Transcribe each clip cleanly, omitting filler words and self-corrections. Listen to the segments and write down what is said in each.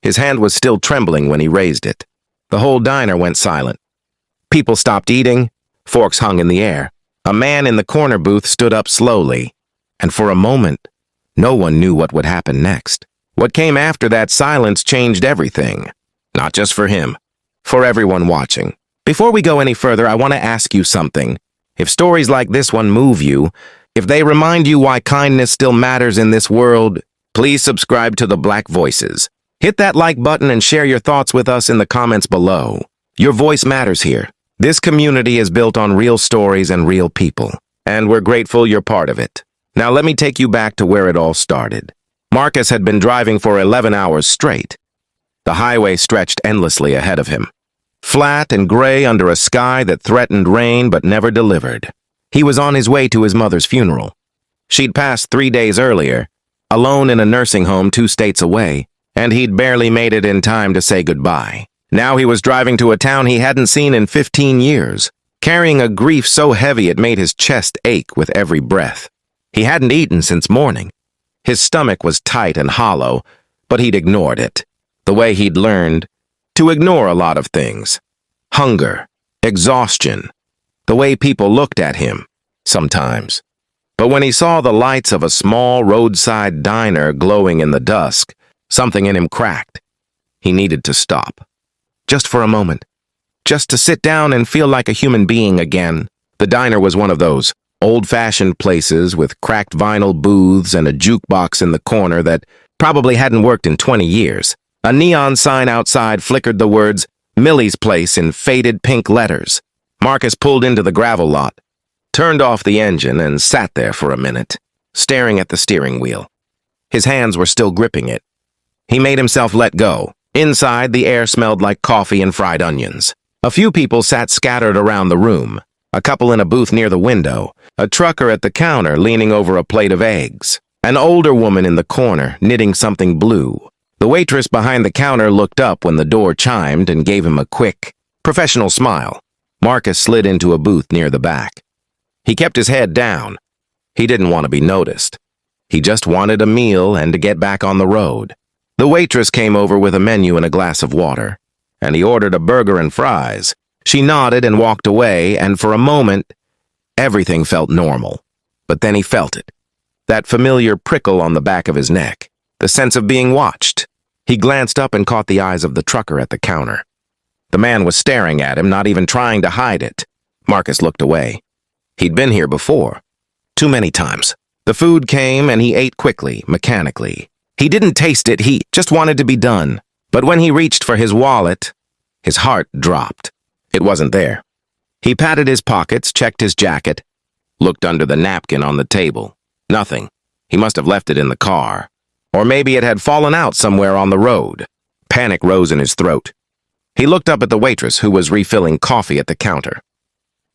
His hand was still trembling when he raised it. The whole diner went silent. People stopped eating, forks hung in the air. A man in the corner booth stood up slowly, and for a moment, no one knew what would happen next. What came after that silence changed everything. Not just for him, for everyone watching. Before we go any further, I want to ask you something. If stories like this one move you, if they remind you why kindness still matters in this world, please subscribe to The Black Voices. Hit that like button and share your thoughts with us in the comments below. Your voice matters here. This community is built on real stories and real people, and we're grateful you're part of it. Now let me take you back to where it all started. Marcus had been driving for 11 hours straight. The highway stretched endlessly ahead of him, flat and gray under a sky that threatened rain but never delivered. He was on his way to his mother's funeral. She'd passed 3 days earlier, alone in a nursing home 2 states away, and he'd barely made it in time to say goodbye. Now he was driving to a town he hadn't seen in 15 years, carrying a grief so heavy it made his chest ache with every breath. He hadn't eaten since morning. His stomach was tight and hollow, but he'd ignored it, the way he'd learned to ignore a lot of things. Hunger, exhaustion, the way people looked at him, sometimes. But when he saw the lights of a small roadside diner glowing in the dusk, something in him cracked. He needed to stop. Just for a moment. Just to sit down and feel like a human being again. The diner was one of those old-fashioned places with cracked vinyl booths and a jukebox in the corner that probably hadn't worked in 20 years. A neon sign outside flickered the words, "Millie's Place" in faded pink letters. Marcus pulled into the gravel lot, turned off the engine, and sat there for a minute, staring at the steering wheel. His hands were still gripping it. He made himself let go. Inside, the air smelled like coffee and fried onions. A few people sat scattered around the room, a couple in a booth near the window, a trucker at the counter leaning over a plate of eggs, an older woman in the corner knitting something blue. The waitress behind the counter looked up when the door chimed and gave him a quick, professional smile. Marcus slid into a booth near the back. He kept his head down. He didn't want to be noticed. He just wanted a meal and to get back on the road. The waitress came over with a menu and a glass of water, and he ordered a burger and fries. She nodded and walked away, and for a moment, everything felt normal. But then he felt it. That familiar prickle on the back of his neck. The sense of being watched. He glanced up and caught the eyes of the trucker at the counter. The man was staring at him, not even trying to hide it. Marcus looked away. He'd been here before. Too many times. The food came, and he ate quickly, mechanically. He didn't taste it, he just wanted to be done. But when he reached for his wallet, his heart dropped. It wasn't there. He patted his pockets, checked his jacket, looked under the napkin on the table. Nothing. He must have left it in the car. Or maybe it had fallen out somewhere on the road. Panic rose in his throat. He looked up at the waitress who was refilling coffee at the counter.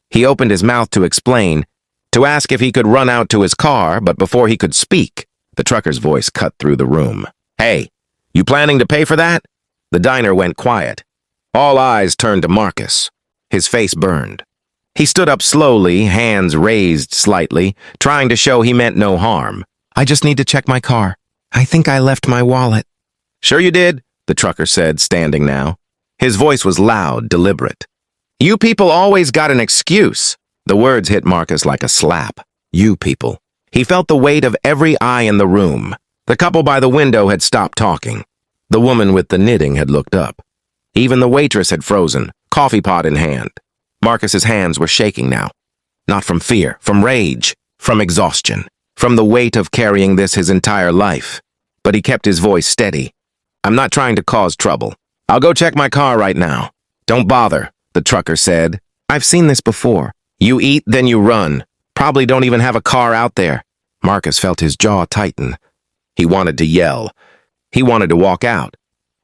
He opened his mouth to explain, to ask if he could run out to his car, but before he could speak, the trucker's voice cut through the room. "Hey, you planning to pay for that?" The diner went quiet. All eyes turned to Marcus. His face burned. He stood up slowly, hands raised slightly, trying to show he meant no harm. "I just need to check my car. I think I left my wallet." "Sure you did," the trucker said, standing now. His voice was loud, deliberate. "You people always got an excuse." The words hit Marcus like a slap. You people. He felt the weight of every eye in the room. The couple by the window had stopped talking. The woman with the knitting had looked up. Even the waitress had frozen, coffee pot in hand. Marcus's hands were shaking now. Not from fear, from rage, from exhaustion, from the weight of carrying this his entire life. But he kept his voice steady. "I'm not trying to cause trouble. I'll go check my car right now." "Don't bother," the trucker said. "I've seen this before. You eat, then you run. Probably don't even have a car out there." Marcus felt his jaw tighten. He wanted to yell. He wanted to walk out.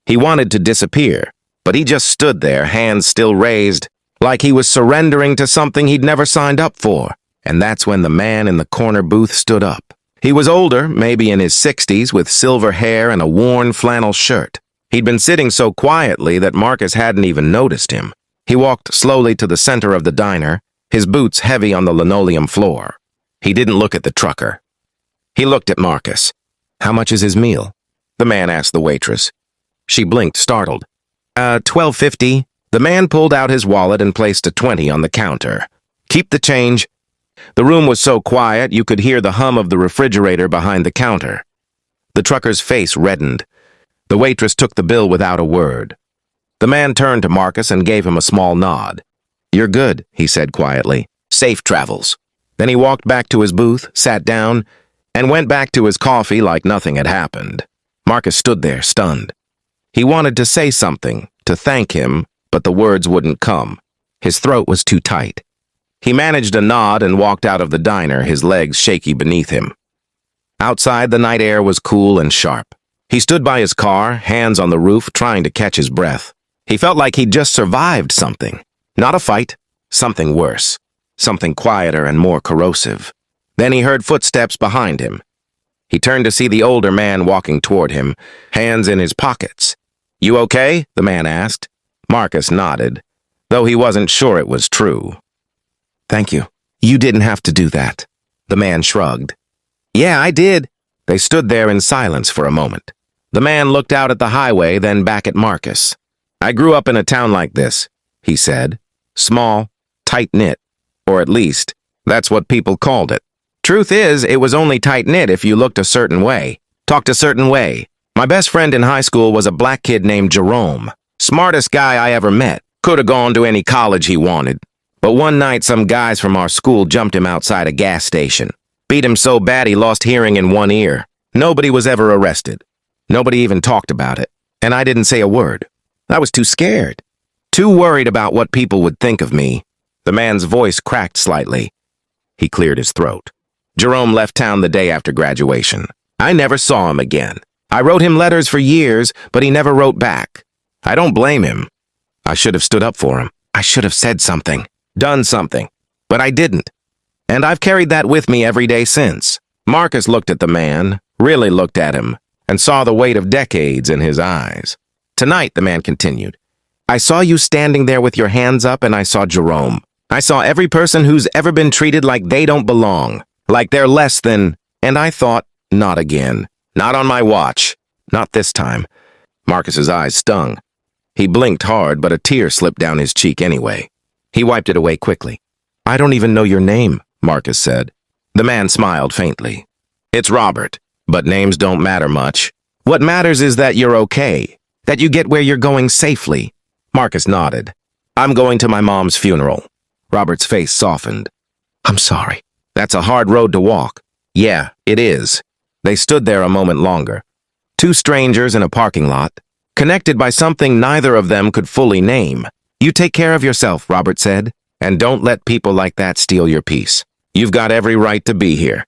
He wanted to disappear, but he just stood there, hands still raised, like he was surrendering to something he'd never signed up for. And that's when the man in the corner booth stood up. He was older, maybe in his 60s, with silver hair and a worn flannel shirt. He'd been sitting so quietly that Marcus hadn't even noticed him. He walked slowly to the center of the diner, his boots heavy on the linoleum floor. He didn't look at the trucker. He looked at Marcus. "How much is his meal?" the man asked the waitress. She blinked, startled. 12.50. The man pulled out his wallet and placed a 20 on the counter. Keep the change. The room was so quiet you could hear the hum of the refrigerator behind the counter. The trucker's face reddened. The waitress took the bill without a word. The man turned to Marcus and gave him a small nod. "You're good," he said quietly. "Safe travels." Then he walked back to his booth, sat down, and went back to his coffee like nothing had happened. Marcus stood there, stunned. He wanted to say something, to thank him, but the words wouldn't come. His throat was too tight. He managed a nod and walked out of the diner, his legs shaky beneath him. Outside, the night air was cool and sharp. He stood by his car, hands on the roof, trying to catch his breath. He felt like he'd just survived something. Not a fight, something worse. Something quieter and more corrosive. Then he heard footsteps behind him. He turned to see the older man walking toward him, hands in his pockets. "You okay?" the man asked. Marcus nodded, though he wasn't sure it was true. "Thank you. You didn't have to do that." The man shrugged. "Yeah, I did." They stood there in silence for a moment. The man looked out at the highway, then back at Marcus. "I grew up in a town like this," he said. "Small, tight-knit. Or at least, that's what people called it. Truth is, it was only tight-knit if you looked a certain way, talked a certain way. My best friend in high school was a black kid named Jerome. Smartest guy I ever met. Could have gone to any college he wanted. But one night, some guys from our school jumped him outside a gas station. Beat him so bad he lost hearing in one ear. Nobody was ever arrested. Nobody even talked about it. And I didn't say a word. I was too scared. Too worried about what people would think of me." The man's voice cracked slightly. He cleared his throat. "Jerome left town the day after graduation. I never saw him again. I wrote him letters for years, but he never wrote back. I don't blame him. I should have stood up for him. I should have said something, done something, but I didn't. And I've carried that with me every day since." Marcus looked at the man, really looked at him, and saw the weight of decades in his eyes. "Tonight," the man continued, "I saw you standing there with your hands up, and I saw Jerome. I saw every person who's ever been treated like they don't belong, like they're less than, and I thought, not again. Not on my watch. Not this time." Marcus's eyes stung. He blinked hard, but a tear slipped down his cheek anyway. He wiped it away quickly. "I don't even know your name," Marcus said. The man smiled faintly. "It's Robert, but names don't matter much. What matters is that you're okay, that you get where you're going safely." Marcus nodded. "I'm going to my mom's funeral." Robert's face softened. "I'm sorry. That's a hard road to walk." "Yeah, it is." They stood there a moment longer. Two strangers in a parking lot, connected by something neither of them could fully name. "You take care of yourself," Robert said, "and don't let people like that steal your peace. You've got every right to be here.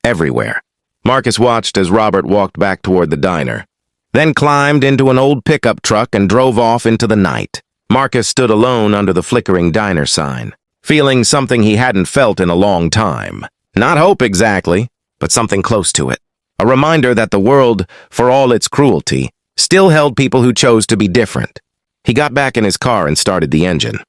Everywhere." Marcus watched as Robert walked back toward the diner, then climbed into an old pickup truck and drove off into the night. Marcus stood alone under the flickering diner sign, feeling something he hadn't felt in a long time. Not hope exactly, but something close to it. A reminder that the world, for all its cruelty, still held people who chose to be different. He got back in his car and started the engine.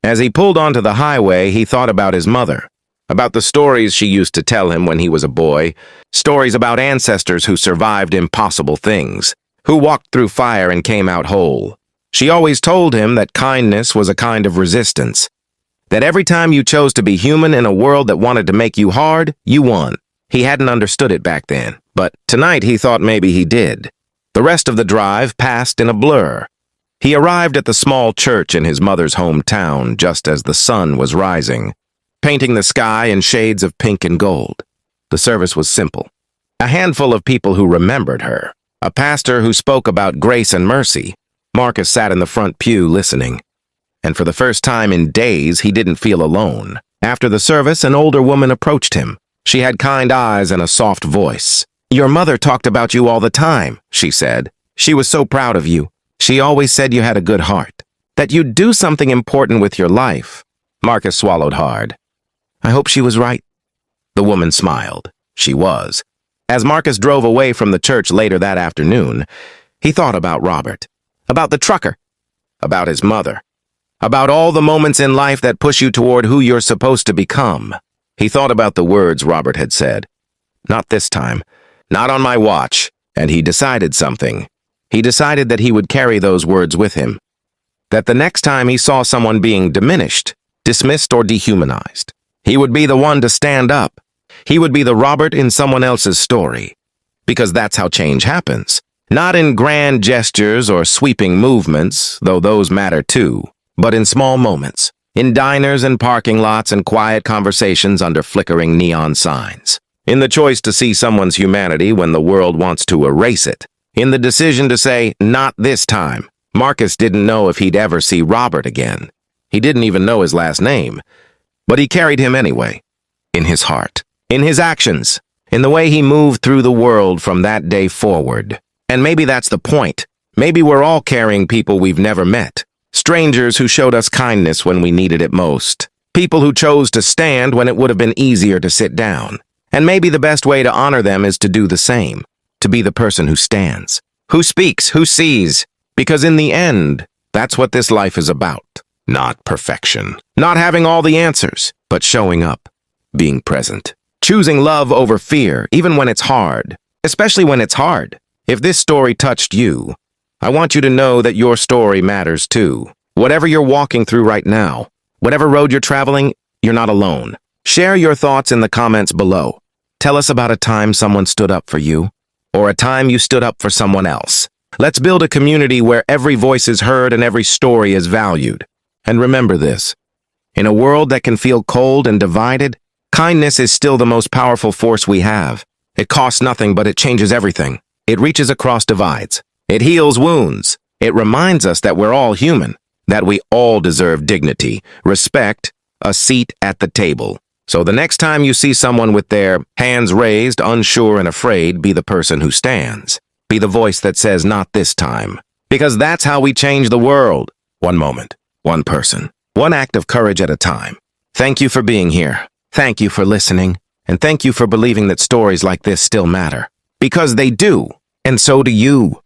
As he pulled onto the highway, he thought about his mother, about the stories she used to tell him when he was a boy, stories about ancestors who survived impossible things, who walked through fire and came out whole. She always told him that kindness was a kind of resistance, that every time you chose to be human in a world that wanted to make you hard, you won. He hadn't understood it back then, but tonight he thought maybe he did. The rest of the drive passed in a blur. He arrived at the small church in his mother's hometown just as the sun was rising, painting the sky in shades of pink and gold. The service was simple. A handful of people who remembered her. A pastor who spoke about grace and mercy. Marcus sat in the front pew listening. And for the first time in days, he didn't feel alone. After the service, an older woman approached him. She had kind eyes and a soft voice. "Your mother talked about you all the time," she said. "She was so proud of you. She always said you had a good heart, that you'd do something important with your life." Marcus swallowed hard. "I hope she was right." The woman smiled. She was. As Marcus drove away from the church later that afternoon, he thought about Robert, about the trucker, about his mother, about all the moments in life that push you toward who you're supposed to become. He thought about the words Robert had said. Not this time. Not on my watch. And he decided something. he decided that he would carry those words with him. That the next time he saw someone being diminished, dismissed, or dehumanized, he would be the one to stand up. He would be the Robert in someone else's story. Because that's how change happens. Not in grand gestures or sweeping movements, though those matter too, but in small moments, in diners and parking lots and quiet conversations under flickering neon signs. In the choice to see someone's humanity when the world wants to erase it. In the decision to say, not this time. Marcus didn't know if he'd ever see Robert again. He didn't even know his last name. But he carried him anyway. In his heart. In his actions. In the way he moved through the world from that day forward. And maybe that's the point. Maybe we're all carrying people we've never met. Strangers who showed us kindness when we needed it most. People who chose to stand when it would have been easier to sit down. And maybe the best way to honor them is to do the same. To be the person who stands. Who speaks, who sees. Because in the end, that's what this life is about. Not perfection. Not having all the answers, but showing up. Being present. Choosing love over fear, even when it's hard. Especially when it's hard. If this story touched you, I want you to know that your story matters too. Whatever you're walking through right now, whatever road you're traveling, you're not alone. Share your thoughts in the comments below. Tell us about a time someone stood up for you, or a time you stood up for someone else. Let's build a community where every voice is heard and every story is valued. And remember this, in a world that can feel cold and divided, kindness is still the most powerful force we have. It costs nothing, but it changes everything. It reaches across divides. It heals wounds. It reminds us that we're all human, that we all deserve dignity, respect, a seat at the table. So the next time you see someone with their hands raised, unsure and afraid, be the person who stands. Be the voice that says, not this time. Because that's how we change the world. One moment, one person, one act of courage at a time. Thank you for being here. Thank you for listening. And thank you for believing that stories like this still matter. Because they do. And so do you.